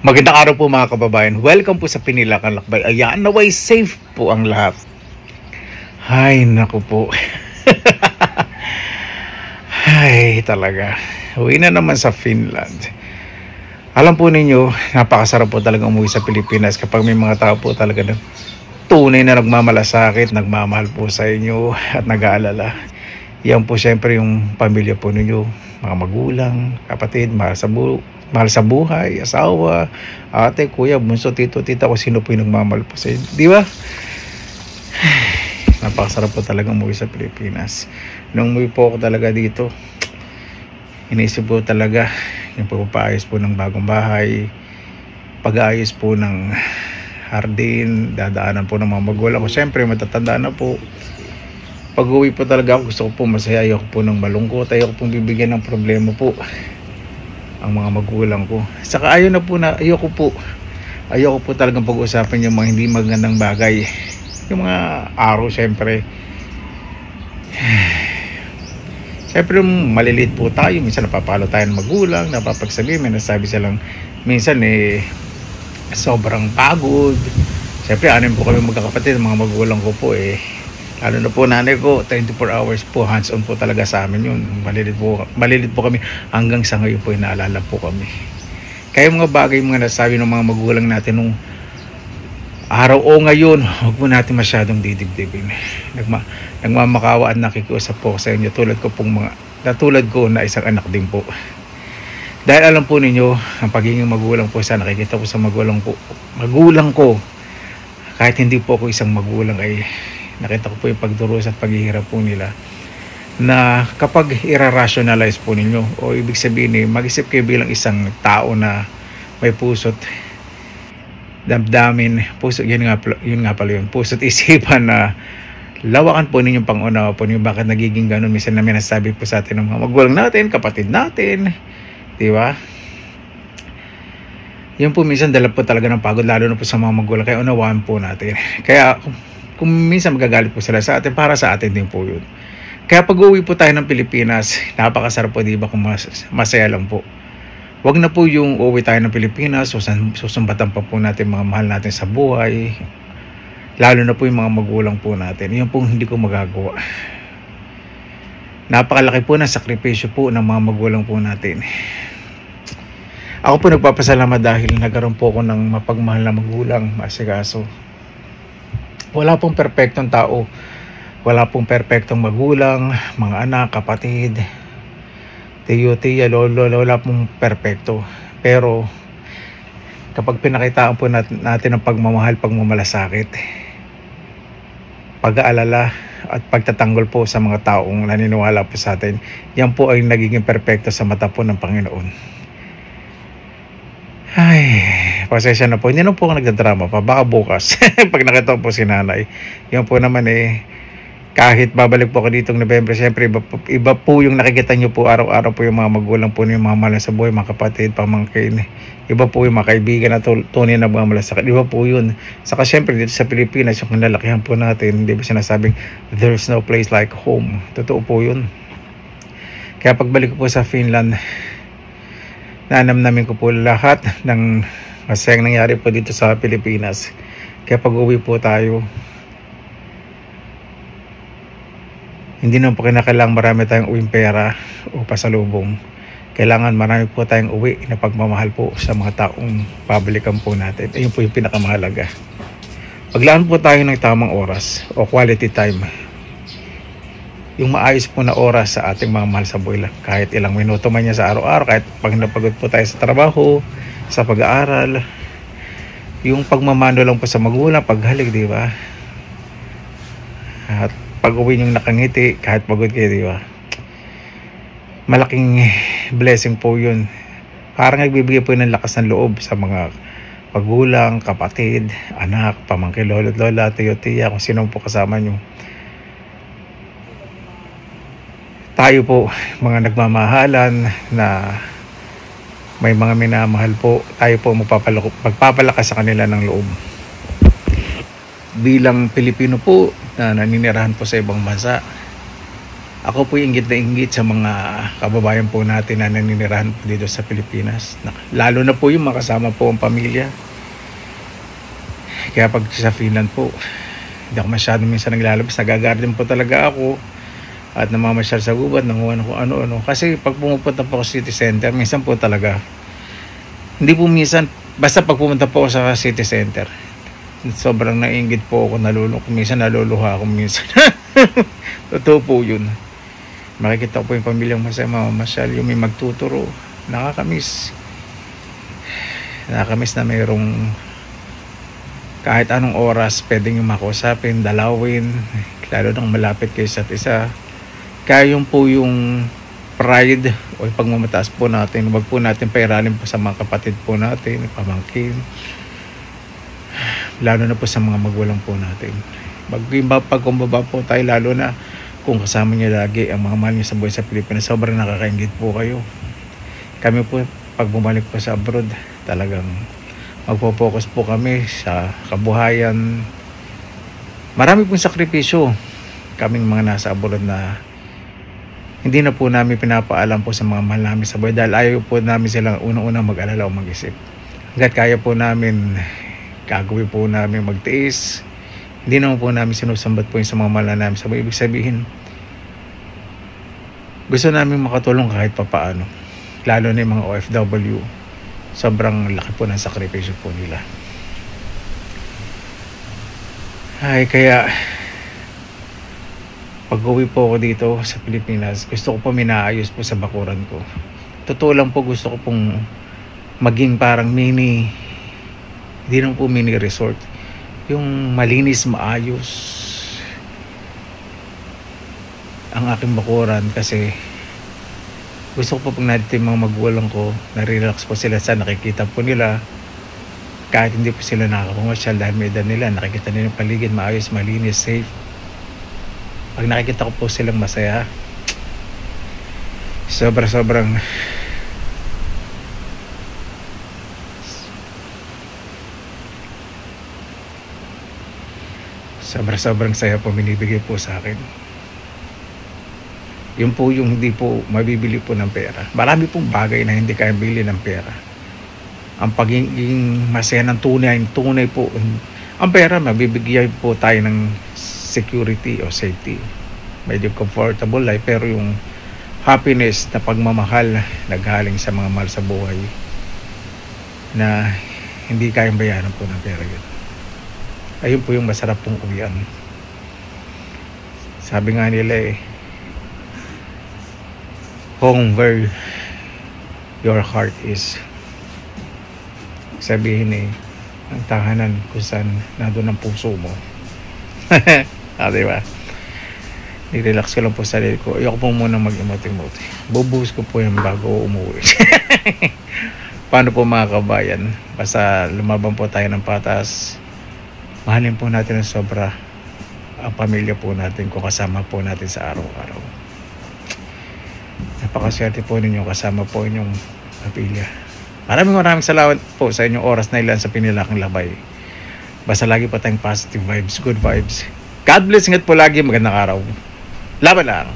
Magandang araw po mga kababayan. Welcome po sa Pinilakan Lakbay. Ayan, naway safe po ang lahat. Ay, naku po. Ay, talaga. Uwi na naman sa Finland. Alam po ninyo, napakasarap po talaga umuwi sa Pilipinas kapag may mga tao po talaga na tunay na nagmamalasakit, nagmamahal po sa inyo at nag-aalala. Yan po syempre yung pamilya po ninyo, mga magulang, kapatid, mahal sa buhay, asawa, ate, kuya, bunso, tito, tita, kung sino po yung nagmamahal po sa inyo. Di ba? Napakasarap po talaga umuwi sa Pilipinas. Nung umuwi po ako talaga dito, inisip po talaga yung pagpapaayos po ng bagong bahay, pag-aayos po ng hardin, dadaanan po ng mga magulang ko. Siyempre, matatanda na po. Pag-uwi po talaga ako, gusto ko po masaya, ayoko po ng malungkot, ayoko pong bibigyan ng problema po ang mga magulang ko. Saka ayoko po talagang pag-usapan yung mga hindi magandang bagay. Yung mga araw, syempre maliliit po tayo, minsan napapalo tayo ng magulang, napapagsabi, may nasabi silang minsan sobrang pagod. Syempre anin po kami magkakapatid, mga magulang ko po lalo na po nanay ko, 24 hours po, hands on po talaga sa amin yun. Malilit po kami, hanggang sa ngayon po inaalala po kami. Kaya mga bagay, mga nasabi ng mga magulang natin nung araw o ngayon, huwag po natin masyadong didibdibin. Nagmamakawa at nakikiusap po sa inyo, tulad ko na isang anak din po. Dahil alam po ninyo, ang pagiging magulang po, sa nakikita ko sa magulang ko, kahit hindi po ako isang magulang, ay nakita ko po yung pagdurusa at paghihirap po nila, na kapag i-rationalize po ninyo, o ibig sabihin mag-isip kayo bilang isang tao na may puso't damdamin, yun nga pala yun, puso't isipan, na lawakan po ninyong pangunawa po ninyo bakit nagiging ganun. Minsan na may nasabi po sa atin ng mga magulang natin, kapatid natin, di ba? Yun po minsan dala po talaga ng pagod, lalo na po sa mga magulang, kaya unawaan po natin. Kaya kung minsan magagalit po sila sa atin, para sa atin din po yun. Kaya pag uwi po tayo ng Pilipinas, napakasarap po, di ba, kung masaya lang po. Wag na po yung uwi tayo ng Pilipinas, susumbatan pa po natin mga mahal natin sa buhay, lalo na po yung mga magulang po natin. Yun po hindi ko magagawa. Napakalaki po ng sakripisyo po ng mga magulang po natin. Ako po nagpapasalamat dahil nagkaroon po ako ng mapagmahal na magulang, masikaso. Wala pong perpektong tao, wala pong perpektong magulang, mga anak, kapatid, tiyo, tiya, lolo, wala pong perpekto. Pero kapag pinakitaan po natin ang pagmamahal, pagmamalasakit, pag-aalala at pagtatanggol po sa mga taong naniniwala po sa atin, yan po ay nagiging perpekto sa mata po ng Panginoon. Ay, pasensya na po. Hindi na po ako nagdadrama pa. Baka bukas. Pag nakita ko po si nanay. Yan po naman kahit babalik po ako ditong November, siyempre iba po yung nakikita nyo po araw-araw po yung mga magulang po, yung mga mahal sa buhay, mga kapatid, pamangkin. Iba po yung mga kaibigan na tunay na mga malasakit. Iba po yun. Saka siyempre dito sa Pilipinas, yung nalalakihan po natin, hindi ba sinasabing there's no place like home. Totoo po yun. Kaya pagbalik ko po sa Finland, nanamnamin ko po lahat ng masayang nangyari po dito sa Pilipinas. Kaya pag uwi po tayo, hindi naman po kinakailangan marami tayong uwing pera o pasalubong. Kailangan marami po tayong uwi na pagmamahal po sa mga taong pabalikan po natin. Ayun po yung pinakamahalaga. Paglaan po tayo ng tamang oras o quality time, yung maayos po na oras sa ating mga mahal sa buhay lang. Kahit ilang minuto man niya sa araw-araw, kahit pag napagod po tayo sa trabaho, sa pag-aaral, yung pagmamano lang po sa magulang, paghalik, di ba? At pag-uwi niyong nakangiti, kahit pagod kayo, di ba? Malaking blessing po yun. Parang nagbibigay po ng lakas ng loob sa mga magulang, kapatid, anak, pamangkin, lolo't lola, tiyo, tiya, kung sino po kasama niyo. Tayo po, mga nagmamahalan na may mga minamahal po, tayo po magpapalakas sa kanila ng loob. Bilang Pilipino po na naninirahan po sa ibang bansa, Ako po inggit na inggit sa mga kababayan po natin na naninirahan po dito sa Pilipinas. Lalo na po yung makasama po ang pamilya. Kaya pag sa Finland po, hindi ako masyado minsan naglalabas. Nagagarden po talaga ako at namamasyal sa gubat, nanguha ko ano-ano. Kasi pag pumupunta po ako sa city center, minsan po talaga, hindi po minsan, basta pag pumunta po ako sa city center, sobrang nainggit po ako, minsan naluluha ako minsan. Totoo po yun. Makikita ko po yung pamilyang masaya, mamamasyal, yung may magtuturo. Nakakamiss na mayroong kahit anong oras pwedeng yung makausapin, dalawin, lalo nang malapit kayo sa isa. Kaya yung po yung pride o yung pagmamataas po natin, wag po natin pairalim po sa mga kapatid po natin, pamangkin, lalo na po sa mga magulang po natin. Pagkumbaba po tayo, lalo na kung kasama niya lagi ang mga mahal niya sa buhay sa Pilipinas, sobrang nakakaingit po kayo. Kami po, pag bumalik po sa abroad, talagang magpo-focus po kami sa kabuhayan. Marami pong sakripisyo kaming mga nasa abroad na hindi na po namin pinapaalam po sa mga mahal namin sa buhay dahil ayaw po namin silang unang-unang mag-alala o mag-isip. Hanggat kaya po namin, gagawin po namin magtiis. Hindi naman po namin sinusambat po yung sa mga mahal namin sa buhay. Ibig sabihin, gusto namin makatulong kahit papaano. Lalo na yung mga OFW. Sobrang laki po ng sakripisyo po nila. Ay, kaya pag-uwi po ako dito sa Pilipinas, gusto ko po minaayos po sa bakuran ko. Totoo lang po, gusto ko pong maging parang hindi lang po mini resort. Yung malinis, maayos ang aking bakuran, kasi gusto ko po pag natin yung mga magulang ko, na-relax po sila sa nakikita po nila, kahit hindi po sila nakakapumasyal dahil may edad nila, nakikita nila yung paligid, maayos, malinis, safe. Pag nakikita ko po silang masaya, sobrang saya po binibigay po sa akin. Yun po yung hindi po mabibili po ng pera. Marami pong bagay na hindi kaya bili ng pera. Ang pagiging masaya ng tunay po, ang pera mabibigyan po tayo ng security o safety, medyo comfortable life, pero yung happiness na pagmamahal naghaling sa mga mahal sa buhay na hindi kayang bayaran po ng pera yun. Ayun po yung masarap pong uwian. Sabi nga nila home where your heart is. Sabihin ang tahanan kung saan nandun ang puso mo. Diba? Nirelax ko lang po sa sarili ko. Ayoko po muna mag-emote-emote. Bubuhos ko po yan bago umuwi. Paano po mga kabayan? Basta lumaban po tayo ng patas. Mahalin po natin ng sobra ang pamilya po natin kung kasama po natin sa araw-araw. Napakaswerte po ninyo kasama po inyong pamilya. Maraming salamat po sa inyong oras na ilan sa Pinilakang Labay. Basta lagi po tayong positive vibes, good vibes. God bless, ingat po lagi, magandang araw. Laban lang!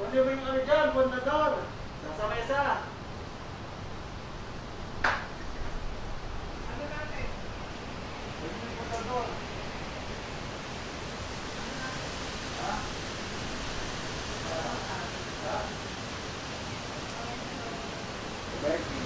Ano mo yung ano dyan, bundador? Nasa mesa. Ano natin? Ano yung bundador? Ha? Ha? Becky.